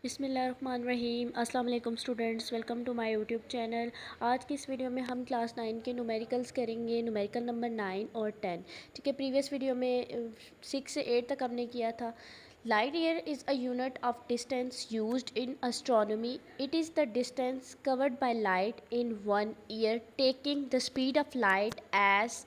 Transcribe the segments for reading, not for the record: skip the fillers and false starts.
बिस्मिल्लाहिर्रहमानिर्रहीम। अस्सलाम वालेकुम students, welcome to my YouTube channel. आज की इस वीडियो में हम क्लास 9 के न्यूमेरिकल्स करेंगे, न्यूमेरिकल नंबर 9 और 10। ठीक है, प्रीवियस वीडियो में 6 से 8 तक हमने किया था। Light year is a unit of distance used in astronomy. It is the distance covered by light in 1 year taking the speed of light as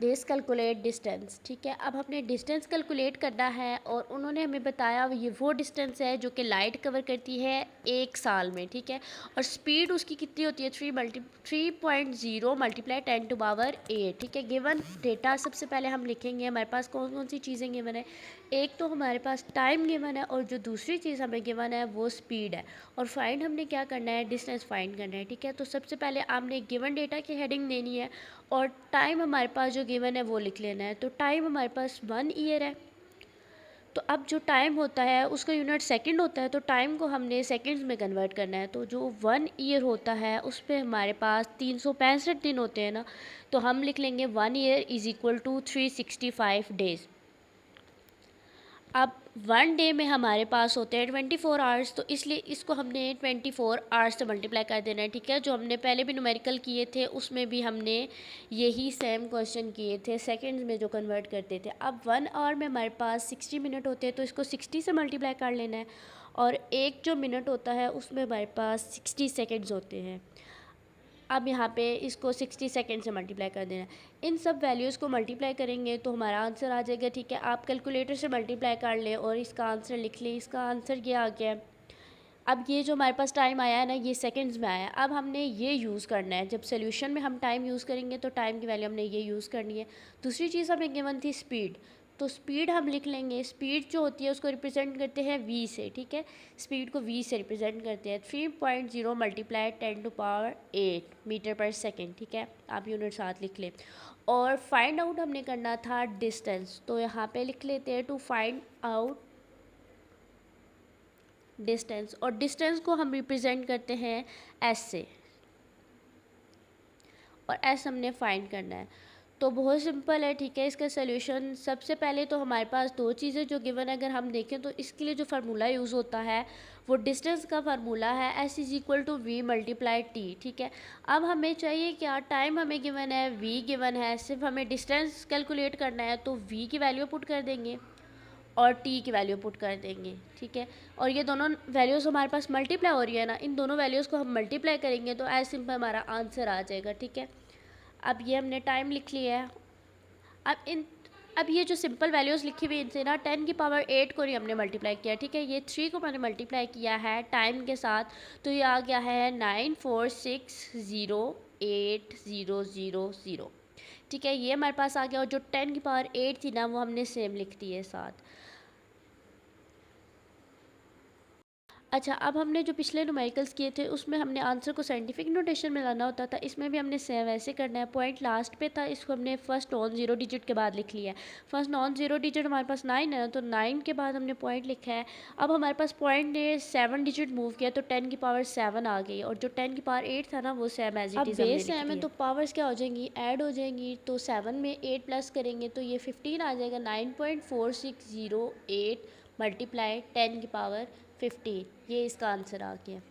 this calculate distance. ठीक है, अब हमने डिस्टेंस कैलकुलेट करना है और उन्होंने हमें बताया ये वो डिस्टेंस है जो कि लाइट कवर करती है 1 साल में। ठीक है, और स्पीड उसकी कितनी होती है 3.0 मल्टीप्लाई 10⁸। ठीक है, गिवन डेटा सबसे पहले हम लिखेंगे हमारे पास कौन कौन सी चीज़ें गिवन है। एक तो हमारे पास टाइम गिवन है और जो दूसरी चीज़ हमें गिवन है वो स्पीड है। और फाइंड हमने क्या करना है, डिस्टेंस फाइंड करना है। ठीक है, तो सबसे पहले आपने गिवन डेटा की हेडिंग देनी है और टाइम हमारे पास जो गिवन है वो लिख लेना है। तो टाइम हमारे पास 1 ईयर है। तो अब जो टाइम होता है उसका यूनिट सेकंड होता है, तो टाइम को हमने सेकंड्स में कन्वर्ट करना है। तो जो 1 ईयर होता है उस पर हमारे पास 365 दिन होते हैं ना, तो हम लिख लेंगे 1 year is equal to 365 days. अब 1 डे में हमारे पास होते हैं 24 आवर्स, तो इसलिए इसको हमने 24 आवर्स से मल्टीप्लाई कर देना है। ठीक है, जो हमने पहले भी न्यूमेरिकल किए थे उसमें भी हमने यही सेम क्वेश्चन किए थे, सेकंड्स में जो कन्वर्ट करते थे। अब 1 आवर में हमारे पास 60 मिनट होते हैं, तो इसको 60 से मल्टीप्लाई कर लेना है। और एक जो मिनट होता है उसमें हमारे पास 60 सेकेंड्स होते हैं। अब यहाँ पे इसको 60 सेकेंड से मल्टीप्लाई कर देना है। इन सब वैल्यूज़ को मल्टीप्लाई करेंगे तो हमारा आंसर आ जाएगा। ठीक है, आप कैलकुलेटर से मल्टीप्लाई कर लें और इसका आंसर लिख लें। इसका आंसर ये आ गया है। अब ये जो हमारे पास टाइम आया है ना, ये सेकंड्स में आया है। अब हमने ये यूज़ करना है, जब सोल्यूशन में हम टाइम यूज़ करेंगे तो टाइम की वैल्यू हमने ये यूज़ करनी है। दूसरी चीज़ हमें गिवन थी स्पीड, तो स्पीड हम लिख लेंगे। स्पीड जो होती है उसको रिप्रेजेंट करते हैं वी से। ठीक है, स्पीड को वी से रिप्रेजेंट करते हैं। 3.0 मल्टीप्लाई 10⁸ मीटर पर सेकेंड। ठीक है, आप यूनिट साथ लिख लें। और फाइंड आउट हमने करना था डिस्टेंस, तो यहाँ पे लिख लेते हैं टू फाइंड आउट डिस्टेंस। और डिस्टेंस को हम रिप्रेजेंट करते हैं एस से, और एस हमने फाइंड करना है। तो बहुत सिंपल है। ठीक है, इसका सोल्यूशन सबसे पहले तो हमारे पास दो चीज़ें जो गिवन है, अगर हम देखें तो इसके लिए जो फार्मूला यूज़ होता है वो डिस्टेंस का फार्मूला है S is equal to V multiply T. ठीक है, अब हमें चाहिए क्या, टाइम हमें गिवन है, वी गिवन है, सिर्फ हमें डिस्टेंस कैलकुलेट करना है। तो वी की वैल्यू पुट कर देंगे और टी की वैल्यू पुट कर देंगे। ठीक है, और ये दोनों वैल्यूज़ हमारे पास मल्टीप्लाई हो रही है ना, इन दोनों वैल्यूज़ को हम मल्टीप्लाई करेंगे तो एज सिंपल हमारा आंसर आ जाएगा। ठीक है, अब ये हमने टाइम लिख लिया है। अब ये जो सिंपल वैल्यूज़ लिखी हुई इनसे ना 10⁸ को नहीं हमने मल्टीप्लाई किया। ठीक है, ये 3 को मैंने मल्टीप्लाई किया है टाइम के साथ, तो ये आ गया है 94608000। ठीक है, ये हमारे पास आ गया। और जो 10⁸ थी ना वो हमने सेम लिख दी है साथ। अच्छा, अब हमने जो पिछले न्यूमेरिकल्स किए थे उसमें हमने आंसर को साइंटिफिक नोटेशन में लाना होता था, इसमें भी हमने सेम वैसे करना है। पॉइंट लास्ट पे था, इसको हमने फर्स्ट नॉन ज़ीरो डिजिट के बाद लिख लिया है। फर्स्ट नॉन ज़ीरो डिजिट हमारे पास 9 है, तो 9 के बाद हमने पॉइंट लिखा है। अब हमारे पास पॉइंट ने 7 डिजिट मूव किया तो 10⁻7 आ गई, और जो 10⁸ था ना वो सेम एज इट इज़ हमने लिख दिया। अब बेस सेम है तो पावर्स क्या हो जाएंगी, ऐड हो जाएंगी। तो 7 में 8 प्लस करेंगे तो ये 15 आ जाएगा। 9.4608 मल्टीप्लाई 10⁻15, ये इसका आंसर आ गया।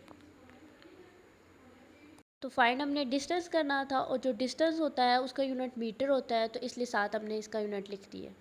तो फाइंड हमने डिस्टेंस करना था, और जो डिस्टेंस होता है उसका यूनिट मीटर होता है, तो इसलिए साथ हमने इसका यूनिट लिख दिया।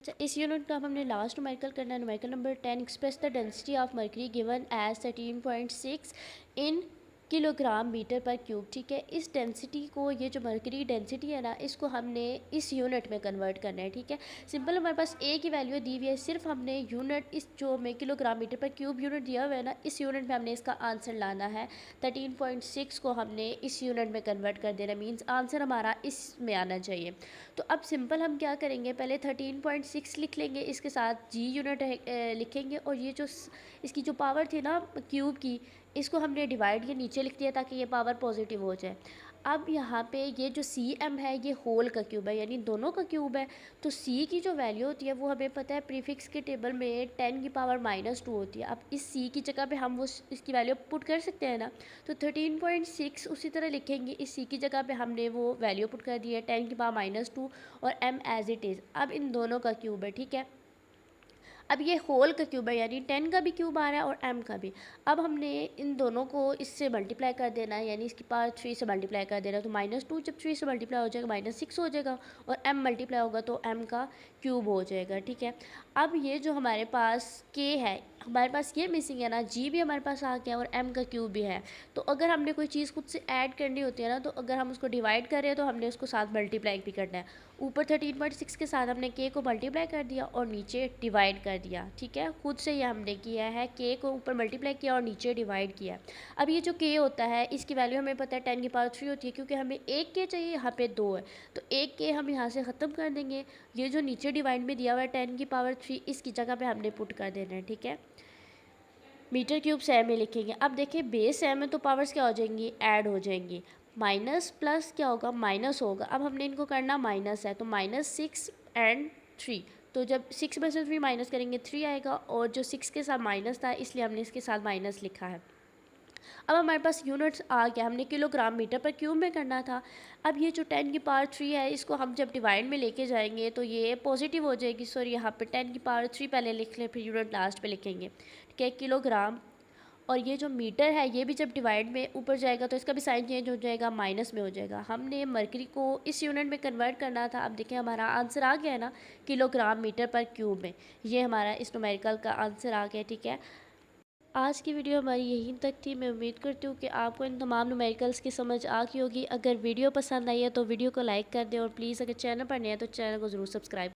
अच्छा, इस यूनिट का अब हमने लास्ट न्यूमेरिकल करना है। Numerical number 10, express the density of mercury given as 13.6 in kilogram metre per cube. ठीक है, इस डेंसिटी को, ये जो मर्करी डेंसिटी है ना, इसको हमने इस यूनिट में कन्वर्ट करना है। ठीक है, सिंपल हमारे पास ए की वैल्यू दी हुई है, सिर्फ हमने यूनिट इस जो हमें kilogram metre per cube unit दिया हुआ है ना, इस यूनिट में हमने इसका आंसर लाना है। 13.6 को हमने इस यूनिट में कन्वर्ट कर देना, मीन्स आंसर हमारा इसमें आना चाहिए। तो अब सिंपल हम क्या करेंगे, पहले 13.6 लिख लेंगे, इसके साथ जी यूनिट लिखेंगे, और ये जो इसकी जो पावर थी ना क्यूब की, इसको हमने डिवाइड के नीचे लिख दिया ताकि ये पावर पॉजिटिव हो जाए। अब यहाँ पे ये जो सी एम है ये होल का क्यूब है, यानी दोनों का क्यूब है। तो सी की जो वैल्यू होती है वो हमें पता है प्रीफिक्स के टेबल में 10⁻2 होती है। अब इस सी की जगह पे हम वो इसकी वैल्यू पुट कर सकते हैं ना, तो 13.6 उसी तरह लिखेंगे। इस सी की जगह पे हमने वो वैल्यू पुट कर दी है 10⁻2 और एम एज इट इज़। अब इन दोनों का क्यूब है। ठीक है, अब ये होल का क्यूब है, यानी 10 का भी क्यूब आ रहा है और m का भी। अब हमने इन दोनों को इससे मल्टीप्लाई कर देना है, यानी इसकी पावर 3 से मल्टीप्लाई कर देना है। तो -2 जब 3 से मल्टीप्लाई हो जाएगा -6 हो जाएगा, और m मल्टीप्लाई होगा तो m का क्यूब हो जाएगा, ठीक है। अब ये जो हमारे पास k है, हमारे पास ये मिसिंग है ना, g भी हमारे पास आ गया और m का क्यूब भी है। तो अगर हमने कोई चीज़ खुद से ऐड करनी होती है ना, तो अगर हम उसको डिवाइड कर रहे हैं तो हमने उसको साथ मल्टीप्लाई भी करना है। ऊपर 13.6 के साथ हमने k को मल्टीप्लाई कर दिया और नीचे डिवाइड कर दिया, ठीक है। खुद से ये हमने किया है, k को ऊपर मल्टीप्लाई किया और नीचे डिवाइड किया। अब ये जो k होता है इसकी वैल्यू हमें पता है 10 की पावर 3 होती है, क्योंकि हमें एक k चाहिए, यहाँ पे 2 है, तो एक k हम यहाँ से ख़त्म कर देंगे। ये जो नीचे डिवाइड में दिया हुआ है 10 की पावर 3, इसकी जगह पर हमने पुट कर देना है, ठीक है। मीटर क्यूब से में लिखेंगे। अब देखिए बेस में तो पावर्स क्या हो जाएंगी, ऐड हो जाएंगी। माइनस प्लस क्या होगा, माइनस होगा। अब हमने इनको करना माइनस है, तो -6 एंड 3, तो जब 6 में से 3 माइनस करेंगे 3 आएगा, और जो 6 के साथ माइनस था इसलिए हमने इसके साथ माइनस लिखा है। अब हमारे पास यूनिट्स आ गया, हमने किलोग्राम मीटर पर क्यूब में करना था। अब ये जो 10 की पावर 3 है, इसको हम जब डिवाइड में लेके जाएंगे तो ये पॉजिटिव हो जाएगी। सॉरी, यहाँ पे 10 की पावर 3 पहले लिख लें, फिर यूनिट लास्ट पे लिखेंगे, ठीक है, किलोग्राम। और ये जो मीटर है ये भी जब डिवाइड में ऊपर जाएगा तो इसका भी साइन चेंज हो जाएगा, माइनस में हो जाएगा। हमने मरकरी को इस यूनिट में कन्वर्ट करना था। अब देखिए हमारा आंसर आ गया है ना, किलोग्राम मीटर पर क्यूब में। ये हमारा इस न्यूमेरिकल का आंसर आ गया, ठीक है। आज की वीडियो हमारी यहीं तक थी। मैं उम्मीद करती हूँ कि आपको इन तमाम न्यूमेरिकल्स की समझ आ गई होगी। अगर वीडियो पसंद आई है तो वीडियो को लाइक कर दें, और प्लीज़ अगर चैनल पर नए हैं तो चैनल को ज़रूर सब्सक्राइब